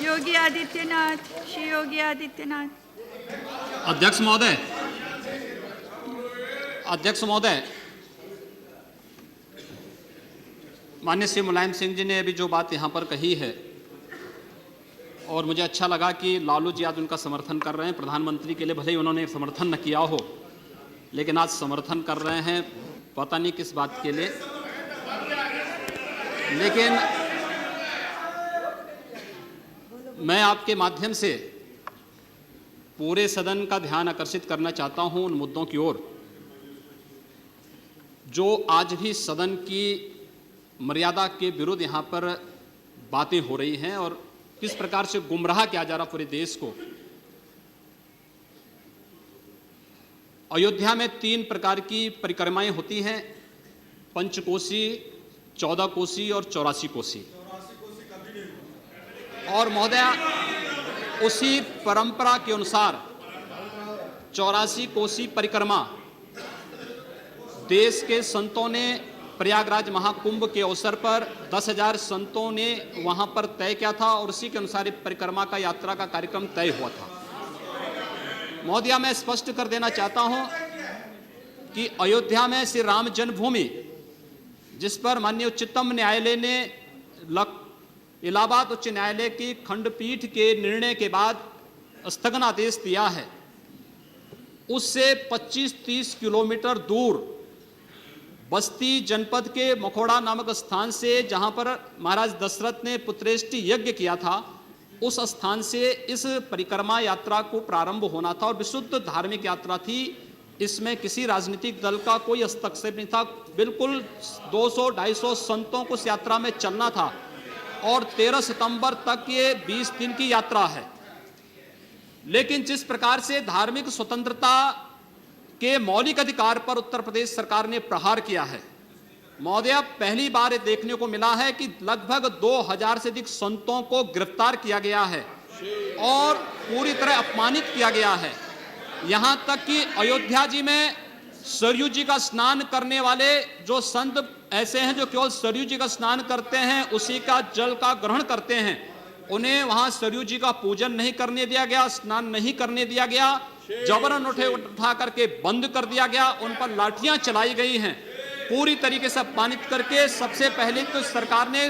योगी आदित्यनाथ, श्री योगी आदित्यनाथ। अध्यक्ष महोदय, अध्यक्ष महोदय, माननीय श्री मुलायम सिंह जी ने अभी जो बात यहाँ पर कही है और मुझे अच्छा लगा कि लालू जी आज उनका समर्थन कर रहे हैं। प्रधानमंत्री के लिए भले ही उन्होंने समर्थन न किया हो, लेकिन आज समर्थन कर रहे हैं, पता नहीं किस बात के लिए। लेकिन मैं आपके माध्यम से पूरे सदन का ध्यान आकर्षित करना चाहता हूं उन मुद्दों की ओर जो आज भी सदन की मर्यादा के विरुद्ध यहाँ पर बातें हो रही हैं और किस प्रकार से गुमराह किया जा रहा पूरे देश को। अयोध्या में 3 प्रकार की परिक्रमाएं होती हैं, पंचकोसी, 14 कोसी और 84 कोसी। और महोदय, उसी परंपरा के अनुसार 84 कोसी परिक्रमा देश के संतों ने प्रयागराज महाकुंभ के अवसर पर 10,000 संतों ने वहां पर तय किया था और उसी के अनुसार परिक्रमा का यात्रा का कार्यक्रम तय हुआ था। महोदय, मैं स्पष्ट कर देना चाहता हूं कि अयोध्या में श्री राम जन्मभूमि, जिस पर माननीय उच्चतम न्यायालय ने इलाहाबाद उच्च न्यायालय की खंडपीठ के निर्णय के बाद स्थगन आदेश दिया है, उससे 25-30 किलोमीटर दूर बस्ती जनपद के मखोड़ा नामक स्थान से, जहां पर महाराज दशरथ ने पुत्रेष्टि यज्ञ किया था, उस स्थान से इस परिक्रमा यात्रा को प्रारंभ होना था और विशुद्ध धार्मिक यात्रा थी। इसमें किसी राजनीतिक दल का कोई हस्तक्षेप नहीं था। बिल्कुल 200-250 संतों को इस यात्रा में चलना था और 13 सितंबर तक ये 20 दिन की यात्रा है। लेकिन जिस प्रकार से धार्मिक स्वतंत्रता के मौलिक अधिकार पर उत्तर प्रदेश सरकार ने प्रहार किया है, महोदय, पहली बार ये देखने को मिला है कि लगभग 2000 से अधिक संतों को गिरफ्तार किया गया है और पूरी तरह अपमानित किया गया है। यहां तक कि अयोध्या जी में सरयू जी का स्नान करने वाले जो संत ऐसे हैं जो केवल सरयू जी का स्नान करते हैं, उसी का जल का ग्रहण करते हैं, उन्हें वहां सरयू जी का पूजन नहीं करने दिया गया, स्नान नहीं करने दिया गया, जबरन उठा करके बंद कर दिया गया, उन पर लाठियां चलाई गई हैं, पूरी तरीके से अपमानित करके। सबसे पहले तो सरकार ने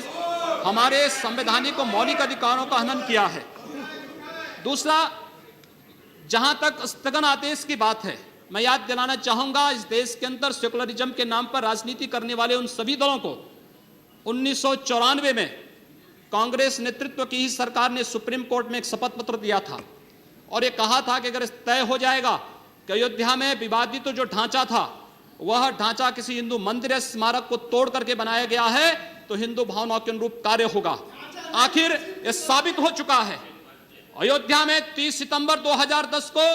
हमारे संवैधानिक और मौलिक अधिकारों का हनन किया है। दूसरा, जहां तक स्थगन आदेश की बात है, मैं याद दिलाना चाहूंगा, इस देश के अंदर सेकुलरिज्म के नाम पर राजनीति करने वाले उन सभी दलों को 1994 में कांग्रेस नेतृत्व की ही सरकार ने सुप्रीम कोर्ट में एक शपथ पत्र दिया था और ये कहा था कि अगर तय हो जाएगा कि अयोध्या में विवादित जो ढांचा था वह ढांचा किसी हिंदू मंदिर या स्मारक को तोड़ करके बनाया गया है तो हिंदू भावनाओं के अनुरूप कार्य होगा। आखिर यह साबित हो चुका है। अयोध्या में 30 सितंबर 2010 को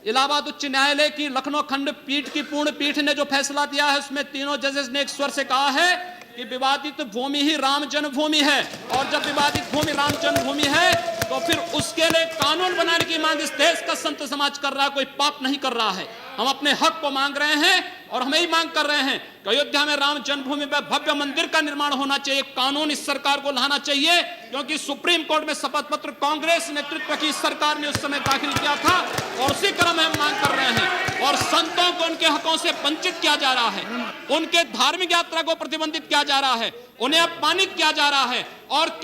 इलाहाबाद उच्च न्यायालय की लखनऊ खंडपीठ की पूर्ण पीठ ने जो फैसला दिया है, उसमें तीनों जजेस ने एक स्वर से कहा है कि विवादित भूमि ही राम जन्मभूमि है और जब विवादित भूमि राम जन्मभूमि है तो फिर उसके लिए कानून बनाने की मांग इस देश का संत समाज कर रहा है, कोई पाप नहीं कर रहा है। हम अपने हक को मांग रहे हैं और हम यही मांग कर रहे हैं कि अयोध्या में राम जन्मभूमि पर भव्य मंदिर का निर्माण होना चाहिए, कानून इस सरकार को लाना चाहिए, क्योंकि सुप्रीम कोर्ट में शपथ पत्र कांग्रेस नेतृत्व की सरकार ने उस समय दाखिल किया था और उसी क्रम में हम मांग कर रहे हैं। और संतों को उनके हकों से वंचित किया जा रहा है, उनके धार्मिक यात्रा को प्रतिबंधित किया जा रहा है, उन्हें अपमानित किया जा रहा है। और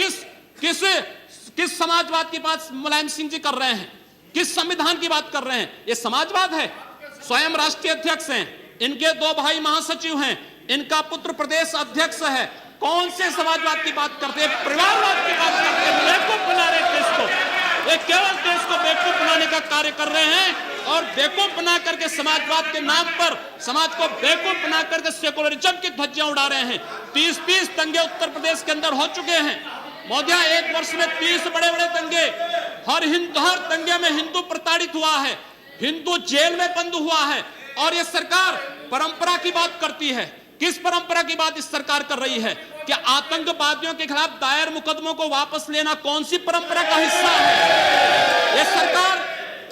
किस समाजवाद की बात मुलायम सिंह जी कर रहे हैं, किस संविधान की बात कर रहे हैं? ये समाजवाद है। स्वयं राष्ट्रीय अध्यक्ष हैं, इनके 2 भाई महासचिव हैं, इनका पुत्र प्रदेश अध्यक्ष है। कौन से समाजवाद की बात करते हैं? परिवारवाद की बात करते हैं। बेवकूफ बना रहे देश को, ये केवल देश को बेवकूफ बनाने का कार्य कर रहे हैं और बेवकूफ बना करके समाजवाद के नाम पर समाज को बेवकूफ बना करके सेकुलरिज्म की ध्वजियां उड़ा रहे हैं। 30 दंगे उत्तर प्रदेश के अंदर हो चुके हैं महोदय, एक वर्ष में 30 बड़े-बड़े दंगे। हर दंगे में हिंदू प्रताड़ित हुआ है, हिंदू जेल में बंद हुआ है और यह सरकार परंपरा की बात करती है। किस परंपरा की बात इस सरकार कर रही है? कि आतंकवादियों के खिलाफ दायर मुकदमों को वापस लेना कौन सी परंपरा का हिस्सा है?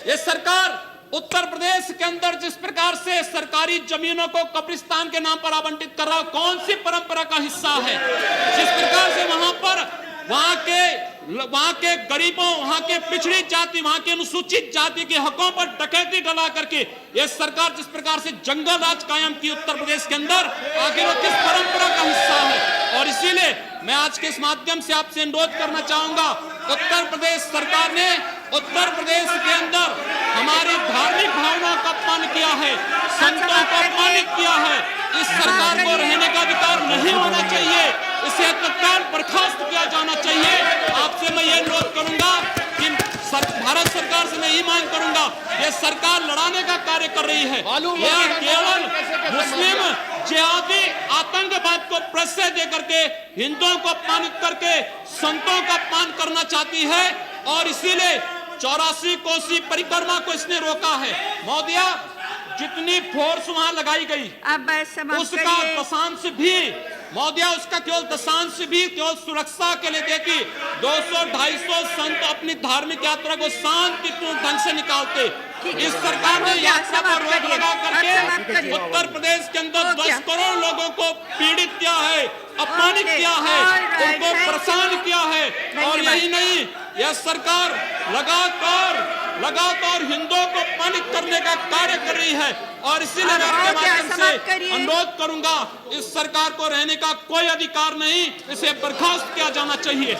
यह सरकार उत्तर प्रदेश के अंदर जिस प्रकार से सरकारी जमीनों को कब्रिस्तान के नाम पर आवंटित कर रहा है, कौन सी परंपरा का हिस्सा है? जिस प्रकार से वहां के वहां के गरीबों, वहां के पिछड़ी जाति, वहां के अनुसूचित जाति के हकों पर डकैती डला करके यह सरकार जिस प्रकार से जंगल राज कायम की उत्तर प्रदेश के अंदर, आखिर वो किस परंपरा का हिस्सा है? और इसीलिए मैं आज के इस माध्यम से आपसे अनुरोध करना चाहूंगा, उत्तर प्रदेश सरकार ने उत्तर प्रदेश के अंदर हमारी धार्मिक भावनाओं का अपमान किया है, संतों को अपमानित किया है। इस सरकार को रहने का अधिकार नहीं होना चाहिए, इसे तत्काल बर्खास्त किया जाना चाहिए। आपसे मैं ये अनुरोध करूंगा कि भारत सरकार से मैं ये मांग करूंगा, ये सरकार लड़ाने का कार्य कर रही है, यह केवल मुस्लिम जिहादी आतंकवाद को प्रश्रय दे करके हिंदुओं को अपमानित करके संतों का अपमान करना चाहती है। और इसीलिए 84 कोसी परिक्रमा को इसने रोका है। महोदया, जितनी फोर्स वहां लगाई गई अब समाप्त उसका करिए। दशांश भी, महोदया, उसका केवल दशांश भी केवल सुरक्षा के लिए देखी 200-250 संत अपनी धार्मिक यात्रा को शांतिपूर्ण ढंग से निकालते। इस सरकार ने यात्रा पर रोक लगा करके उत्तर प्रदेश के अंदर 10 करोड़ लोगों को पीड़ित किया है, अपमानित किया है, उनको परेशान किया है। और यही नहीं, यह सरकार लगातार हिंदुओं को अपमानित करने का कार्य कर रही है। और इसीलिए मैं आपके माध्यम से अनुरोध करूंगा, इस सरकार को रहने का कोई अधिकार नहीं, इसे बर्खास्त किया जाना चाहिए।